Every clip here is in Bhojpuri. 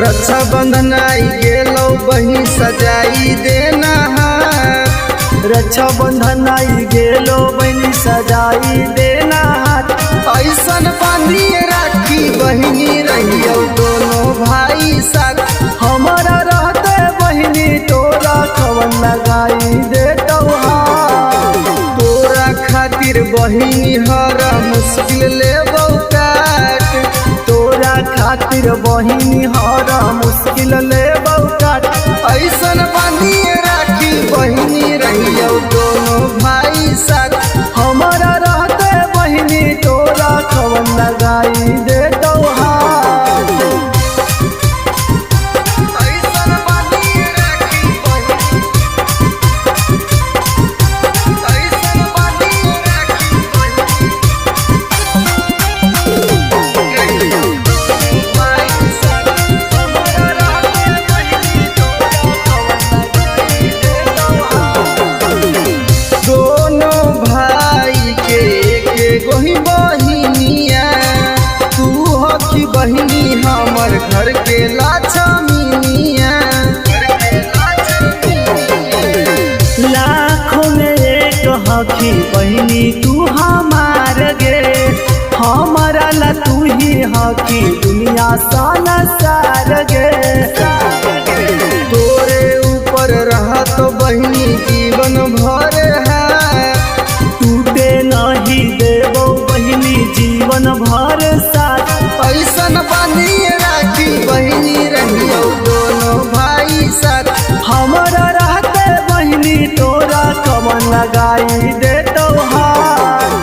रक्षा बंधन आई गेलो बहिनी सजाई देना हाथ। रक्षा बंधन आई गेलो बहिनी सजाई देना हाथ। ऐसन बांधिए राखी बहिनी रहियो दोनों भाई साथ। हमारा रहते बहिनी तोरा कवन लगाई देतौ हाथ। तोरा खातिर बहिनी हर मुश्किल लेबौ काट। तोरा खातिर बहिनी हर मुश्किल लेबौ काट। ऐसन बांधिए राखी बहिनी रहियो दोनों भाई साथ। हमारा रहते बहिनी तोरा कवन लगाई देतौ हाथ। ऐसन बांधिए राखी बहिनी, ऐसन बांधिए राखी बहिनी रहियो दोनों भाई साथ। हमारा रहते बहिनी तोरा कवन लगाई देतौ हाथ। दोनों भाई के एक गोही बहिनिया, तू हकी बहिनी हमर घर के लाछमीनिया। लाखों में एक हकी बहिनी तू हमार गे। हमारा ला तू ही हकी दुनिया संसार गे। तोरे ऊपर रहत बहिनी जीवन भर है। टूटे नहीं देबो बहिनी जीवन भर साथ। ऐसन बांधिए राखी बहिनी रहियो दोनों भाई साथ। हमारा रहते बहिनी तोरा कवन लगाई देतौ हाथ।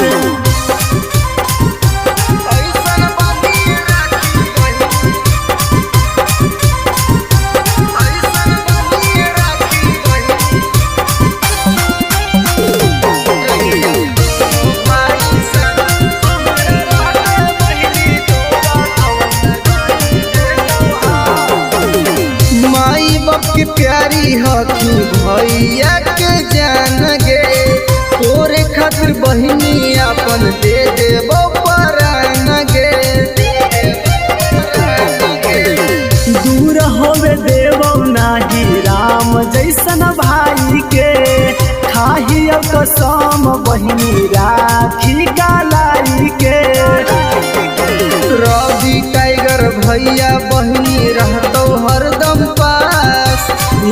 ऐसन बांधिए राखी बहिनी, ऐसन बांधिए राखी बहिनी रहियो दोनों भाई साथ। हमारा रहते बहिनी तोरा कवन लगाई देतौ हाथ। माई बाप के प्यारी हकी भैया के जान गे। तोरे खातिर बहिनी अपन दे देबो परान गे। दूर होवे देवो नाही राम जैसन भाई के। खाही कसम बहिनी राखी कालाई के। रवि टाइगर भैया बहिनी रहतो हरदम पास।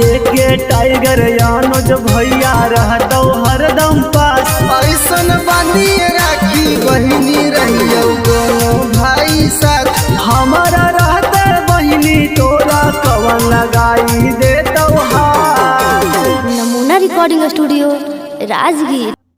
एके टाइगर अनुज भैया रहतौ हरदम पास। ऐसन बांधिए राखी बहिनी रहियो दोनों भाई साथ। हमारा रहते बहिनी तोरा कवन लगाई देतौ हाथ। नमूना रिकॉर्डिंग स्टूडियो राजगीर।